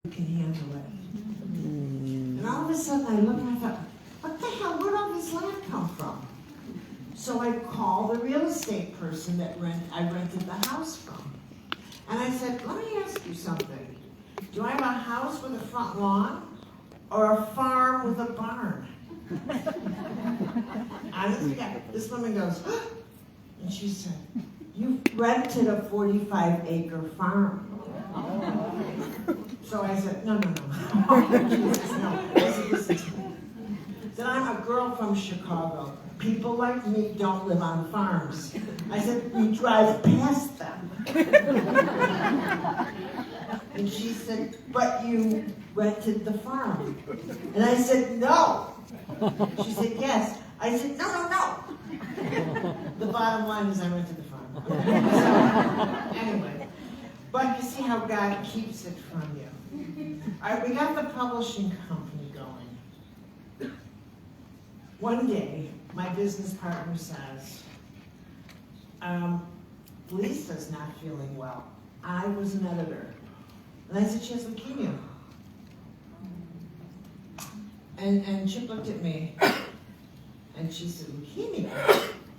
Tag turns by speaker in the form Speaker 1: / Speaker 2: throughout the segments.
Speaker 1: You can handle it. And all of a sudden I looked and I thought, what the hell, where'd all this land come from? So I called the real estate person that I rented the house from. And I said, let me ask you something. Do I have a house with a front lawn or a farm with a barn? Honestly, this woman goes, and she said, you rented a 45-acre farm. So I said, no. Oh, Jesus, no. I said, listen to me. I said, I'm a girl from Chicago. People like me don't live on farms. I said, we drive past them. And she said, but you rented the farm. And I said, no. She said, yes. I said, no. The bottom line is I rented the farm. Okay? So, anyway, but you see how God keeps it from you. All right, we got the publishing company going. One day, my business partner says, Lisa's not feeling well. I was an editor. And I said, she has leukemia. And Chip looked at me, and she said, leukemia?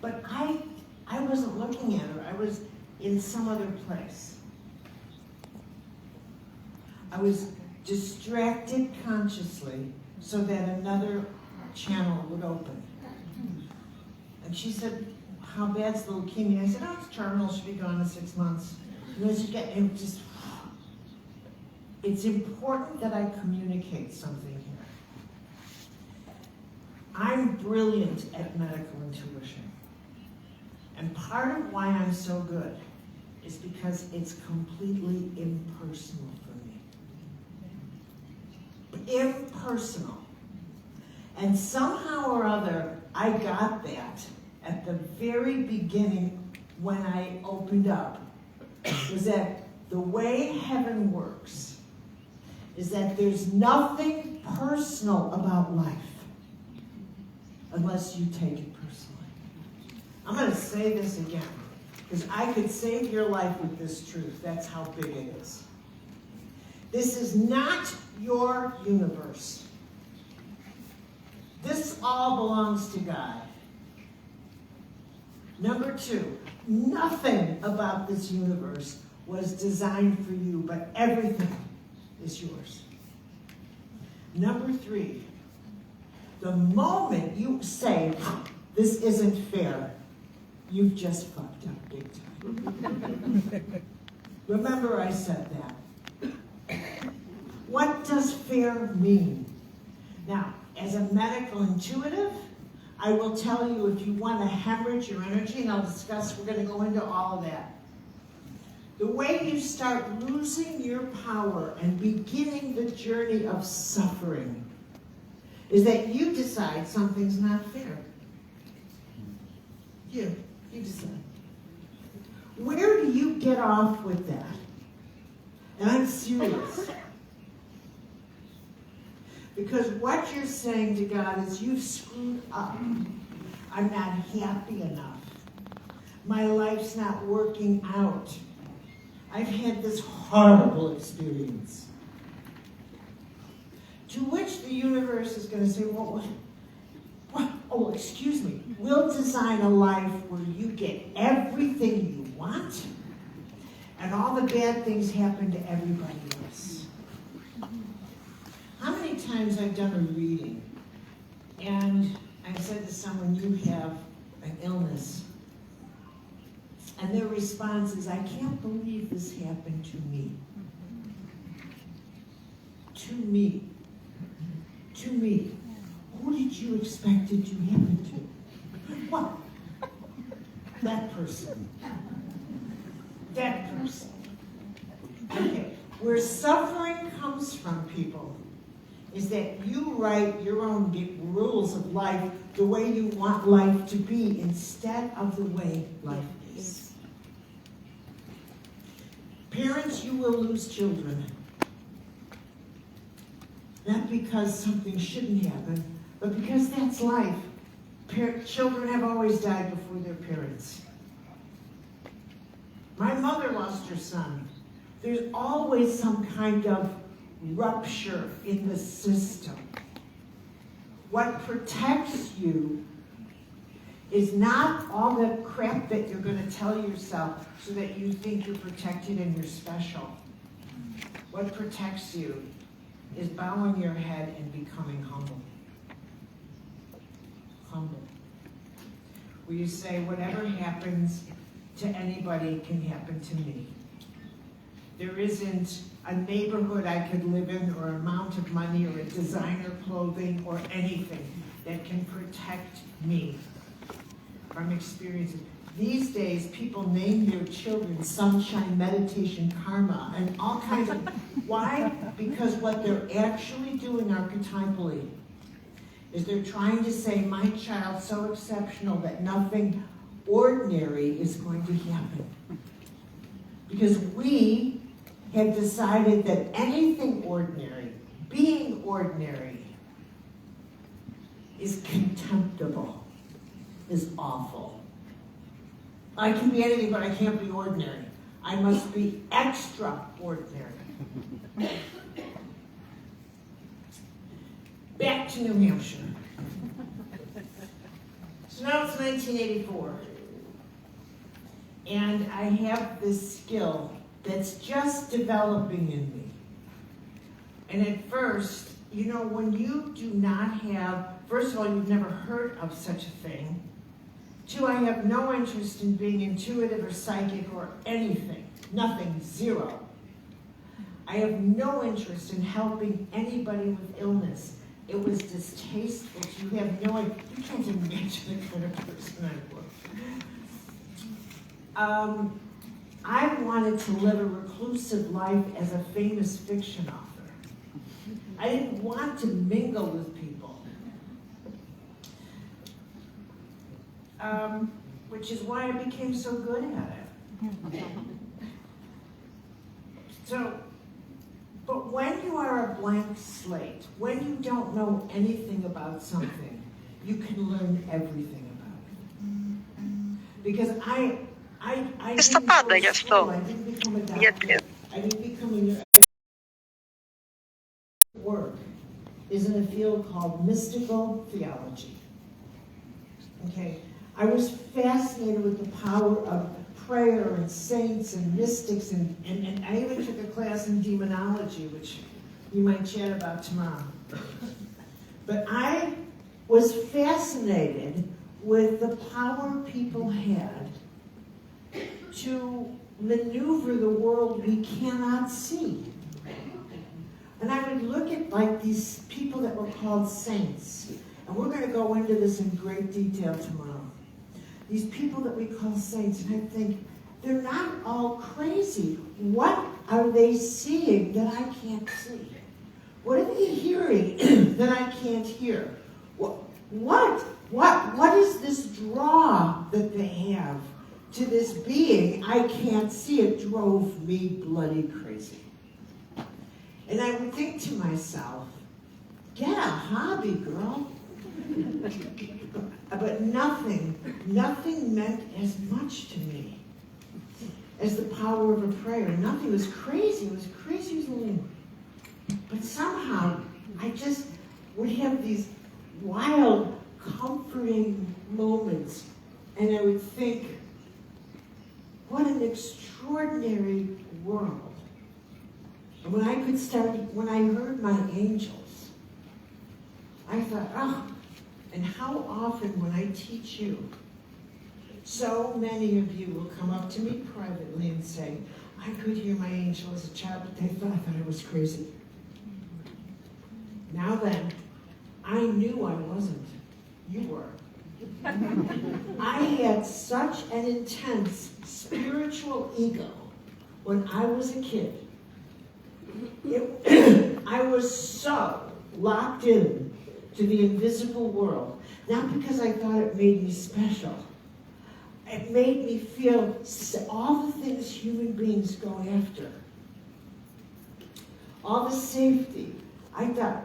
Speaker 1: But I wasn't looking at her. I was in some other place. I was distracted consciously so that another channel would open. And she said, how bad's the leukemia? I said, oh, it's terminal, she'll be gone in 6 months. And as you get, it's important that I communicate something here. I'm brilliant at medical intuition. And part of why I'm so good is because it's completely impersonal for me. Impersonal. And somehow or other, I got that at the very beginning when I opened up, was that the way heaven works is that there's nothing personal about life unless you take it personally. I'm going to say this again, because I could save your life with this truth. That's how big it is. This is not your universe. This all belongs to God. Number 2, nothing about this universe was designed for you, but everything is yours. Number 3, the moment you say, this isn't fair, you've just fucked up big time. Remember I said that. What does fair mean? Now, as a medical intuitive, I will tell you if you want to hemorrhage your energy, and I'll discuss, we're going to go into all of that. The way you start losing your power and beginning the journey of suffering is that you decide something's not fair. You decide. Where do you get off with that? And I'm serious. Because what you're saying to God is, you've screwed up. I'm not happy enough. My life's not working out. I've had this horrible experience. To which the universe is going to say, well, what? Oh, excuse me. We'll design a life where you get everything you want, and all the bad things happen to everybody else. How many times I've done a reading, and I said to someone, you have an illness, and their response is, I can't believe this happened to me. To me. To me. Who did you expect it to happen to? What? That person. That person. Okay. Where suffering comes from, people, is that you write your own rules of life the way you want life to be instead of the way life is. Parents, you will lose children. Not because something shouldn't happen, but because that's life. Children have always died before their parents. My mother lost her son. There's always some kind of rupture in the system. What protects you is not all the crap that you're going to tell yourself so that you think you're protected and you're special. What protects you is bowing your head and becoming humble. Humble. Where you say, whatever happens to anybody can happen to me. There isn't a neighborhood I could live in, or amount of money, or a designer clothing, or anything that can protect me from experiencing. These days, people name their children sunshine, meditation, karma, and all kinds of... Why? Because what they're actually doing archetypally is they're trying to say, my child's so exceptional that nothing ordinary is going to happen. Because we have decided that anything ordinary, being ordinary, is contemptible, is awful. I can be anything, but I can't be ordinary. I must be extraordinary. Back to New Hampshire. So now it's 1984. And I have this skill that's just developing in me. And at first, you know, when you do not have, first of all, you've never heard of such a thing. Two, I have no interest in being intuitive or psychic or anything. Nothing, zero. I have no interest in helping anybody with illness. It was distasteful. You have no idea. You can't imagine the kind of person I was. I wanted to live a reclusive life as a famous fiction author. I didn't want to mingle with people. Which is why I became so good at it. So, but when you are a blank slate, when you don't know anything about something, you can learn everything about it. Because I
Speaker 2: Questa padre
Speaker 1: didn't
Speaker 2: che
Speaker 1: go to school,
Speaker 2: sto.
Speaker 1: I didn't become a doctor, I didn't become a nurse. Work is in a field called mystical theology. Okay, I was fascinated with the power of prayer and saints and mystics, and I even took a class in demonology, which we might chat about tomorrow. But I was fascinated with the power people had to maneuver the world we cannot see. And I would look at like these people that were called saints, and we're going to go into this in great detail tomorrow. These people that we call saints, and I think, they're not all crazy. What are they seeing that I can't see? What are they hearing that I can't hear? What is this draw that they have to this being I can't see? It drove me bloody crazy. And I would think to myself, get a hobby, girl. But nothing meant as much to me as the power of a prayer. Nothing was crazy. It was crazy as a loon. But somehow, I just would have these wild, comforting moments, and I would think, what an extraordinary world. And when I heard my angels, I thought, oh, and how often when I teach you, so many of you will come up to me privately and say, I could hear my angel as a child, but they thought that I was crazy. Now then, I knew I wasn't. You were. I had such an intense spiritual ego when I was a kid. I was so locked in to the invisible world, not because I thought it made me special. It made me feel all the things human beings go after. All the safety. I thought,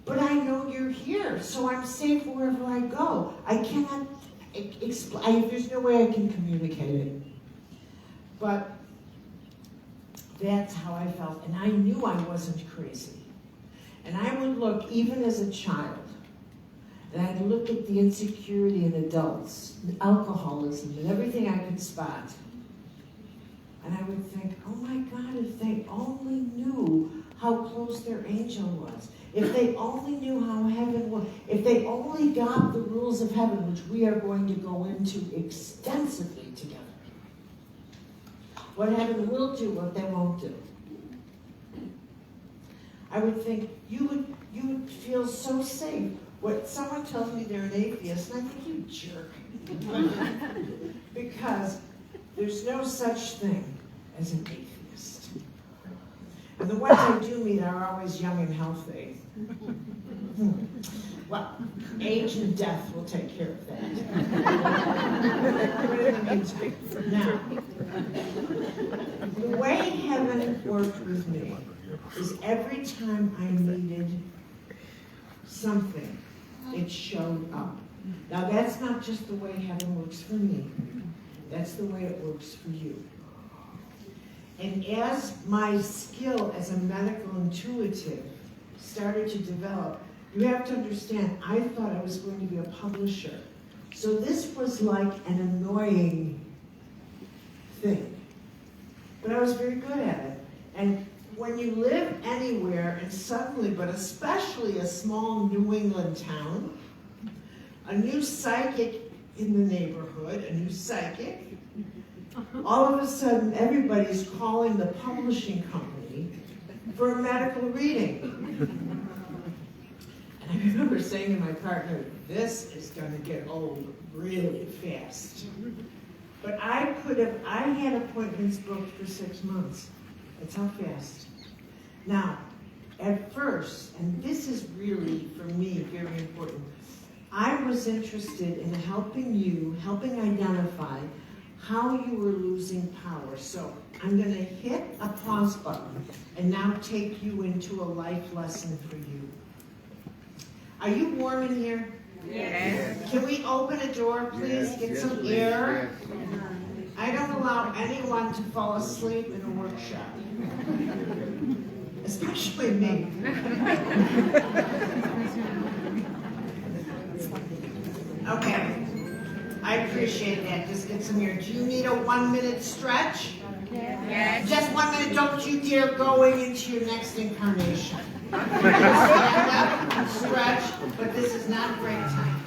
Speaker 1: but I know you're here, so I'm safe wherever I go. I cannot explain, there's no way I can communicate it. But That's how I felt, and I knew I wasn't crazy. And I would look, even as a child, and I'd look at the insecurity in adults, and alcoholism, and everything I could spot. And I would think, oh my God, if they only knew how close their angel was, if they only knew how heaven was, if they only got the rules of heaven, which we are going to go into extensively together, what heaven will do, what they won't do. I would think you would feel so safe. When someone tells me they're an atheist, and I think, you jerk. Because there's no such thing as an atheist. And the ones I do meet are always young and healthy. Well, age and death will take care of that. Now, the way heaven worked with me is every time I needed something, it showed up. Now, that's not just the way heaven works for me. That's the way it works for you. And as my skill as a medical intuitive started to develop, you have to understand, I thought I was going to be a publisher. So this was like an annoying thing. But I was very good at it. And when you live anywhere, and suddenly, but especially a small New England town, a new psychic in the neighborhood, a new psychic, all of a sudden everybody's calling the publishing company for a medical reading. And I remember saying to my partner, this is going to get old really fast. But I had appointments booked for 6 months. That's how fast. Now, at first, and this is really, for me, very important, I was interested in helping identify how you were losing power. So I'm going to hit a pause button and now take you into a life lesson for you. Are you warm in here?
Speaker 3: Yes.
Speaker 1: Can we open a door, please? Get some air. I don't allow anyone to fall asleep in a workshop. Especially me. Okay. I appreciate that. Just get some air. Do you need a 1-minute stretch?
Speaker 3: Yes.
Speaker 1: Just 1 minute. Don't you dare going into your next incarnation. Stand up, stretch, but this is not break time.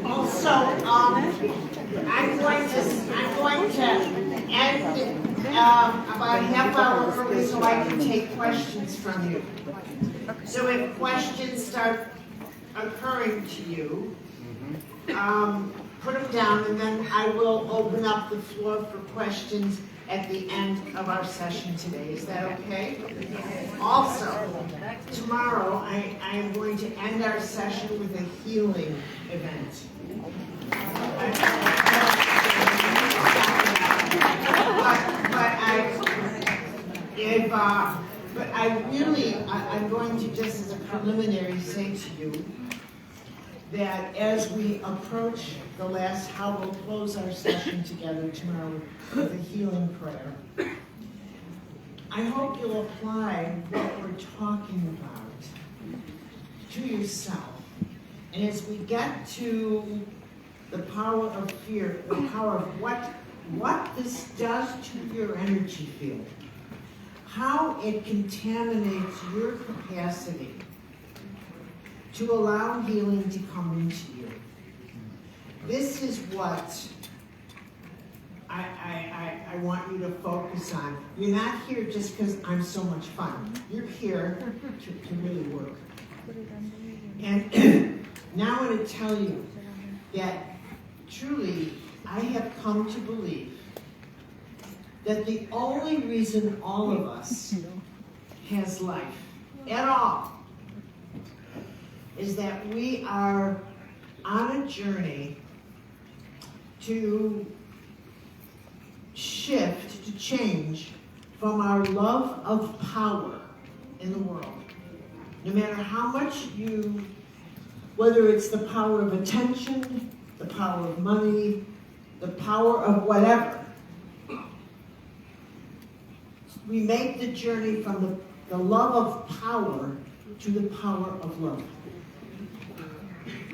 Speaker 1: Also, I'm going to end about a half hour early so I can take questions from you. So if questions start occurring to you, put them down, and then I will open up the floor for questions at the end of our session today. Is that okay? Also, tomorrow I am going to end our session with a healing event. I'm going to just as a preliminary say to you that as we approach the last, how we'll close our session together tomorrow with a healing prayer, I hope you'll apply what we're talking about to yourself. And as we get to the power of fear, the power of what this does to your energy field, how it contaminates your capacity to allow healing to come into you. This is what I want you to focus on. You're not here just because I'm so much fun. You're here to really work. And now I want to tell you that truly I have come to believe that the only reason all of us has life at all is that we are on a journey to shift, to change from our love of power in the world. No matter how much you, whether it's the power of attention, the power of money, the power of whatever, we make the journey from the love of power to the power of love.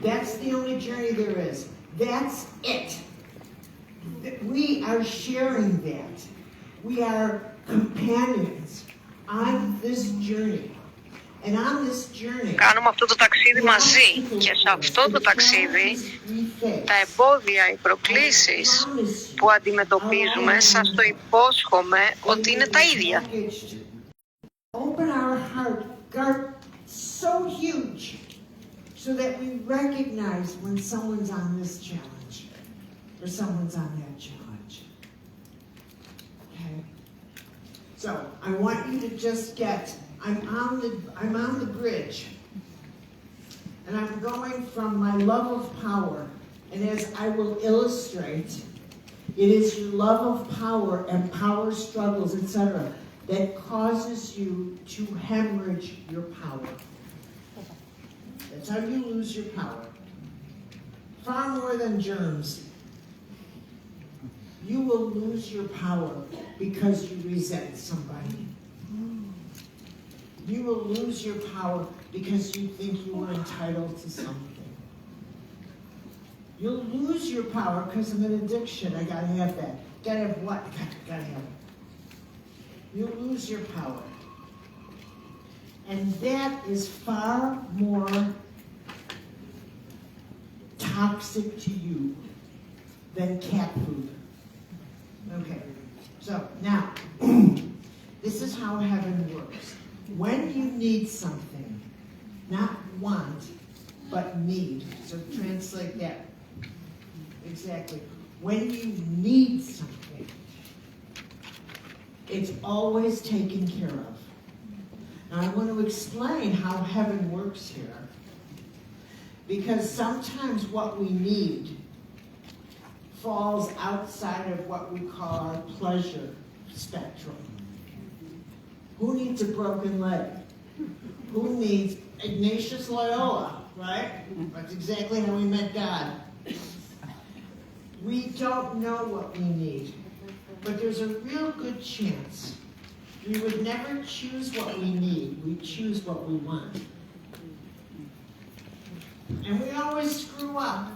Speaker 1: That's the only journey there is. That's it. We are sharing that. We are companions on this journey. And on this journey,
Speaker 2: Κάνουμε αυτό το ταξίδι μαζί και σε αυτό το ταξίδι τα εμπόδια, οι προκλήσεις που αντιμετωπίζουμε, σας το υπόσχομαι ότι είναι τα ίδια.
Speaker 1: Open our heart so huge so that we recognize when someone's on this challenge or someone's on that challenge. Okay? So I want you to just get, I'm on the bridge, and I'm going from my love of power, and as I will illustrate, it is your love of power and power struggles, etc., that causes you to hemorrhage your power. That's how you lose your power. Far more than germs. You will lose your power because you resent somebody. You will lose your power because you think you are entitled to something. You'll lose your power because of an addiction. I gotta have that. Gotta have what? Gotta have it. You'll lose your power. And that is far more toxic to you than cat food. Okay, so now, this is how heaven works. When you need something, not want, but need. So translate that. Exactly. When you need something, it's always taken care of. Now I want to explain how heaven works here. Because sometimes what we need falls outside of what we call our pleasure spectrum. Who needs a broken leg? Who needs Ignatius Loyola, right? That's exactly how we met God. We don't know what we need, but there's a real good chance we would never choose what we need. We choose what we want. And we always screw up.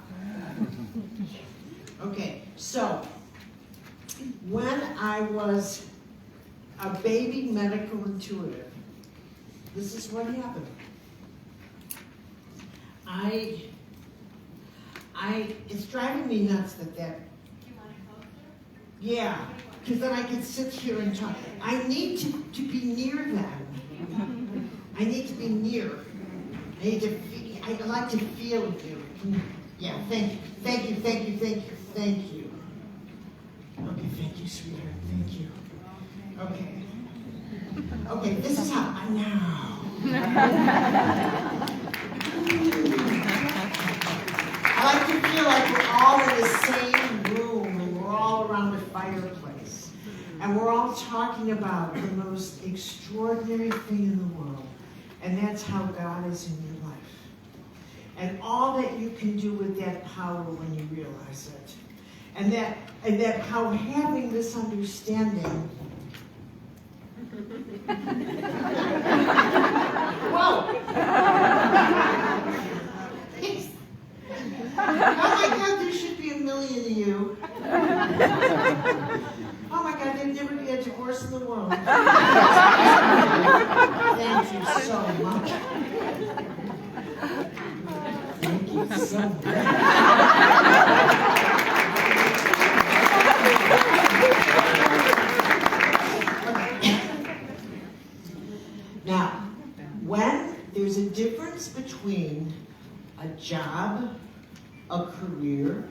Speaker 1: Okay, so when I was a baby medical intuitive, this is what happened. It's driving me nuts that. Yeah, because then I can sit here and talk. I need to be near them. I need to be near. I like to feel you. Yeah, thank you. Okay, thank you, sweetheart. Thank you. Okay, this is how I know. I like to feel like we're all in the same room and we're all around a fireplace. And we're all talking about the most extraordinary thing in the world. And that's how God is in your life. And all that you can do with that power when you realize it. And that how having this understanding. Whoa! Oh my God, there should be 1 million of you. Oh my God, there'd never be a divorce in the world. Thank you so much. Thank you so much. Now, when there's a difference between a job, a career,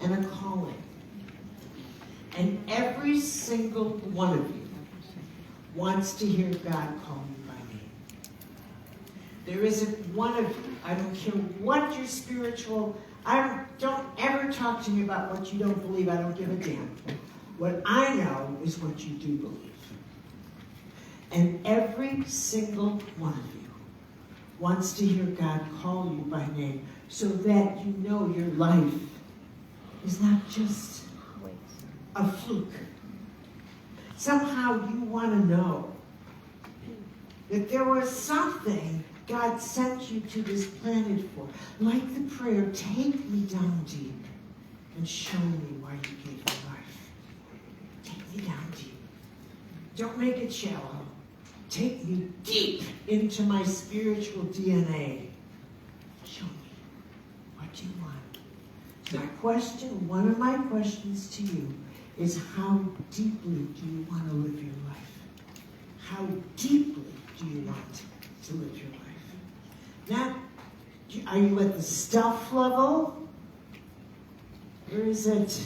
Speaker 1: and a calling. And every single one of you wants to hear God call you by name. There isn't one of you. I don't care what your spiritual, don't ever talk to me about what you don't believe. I don't give a damn. What I know is what you do believe. And every single one of you wants to hear God call you by name so that you know your life is not just a fluke. Somehow you want to know that there was something God sent you to this planet for. Like the prayer, take me down deep and show me why you gave your life. Take me down deep. Don't make it shallow. Take me deep into my spiritual DNA. Show me what you want. My question, one of my questions to you is, how deeply do you want to live your life? How deeply do you want to live your life? Not, are you at the stuff level? Or is it,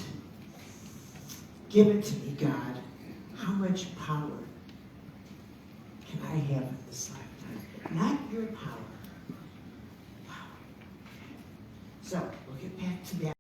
Speaker 1: give it to me, God. How much power can I have in this lifetime? Not your power. Power. So, we'll get back to that.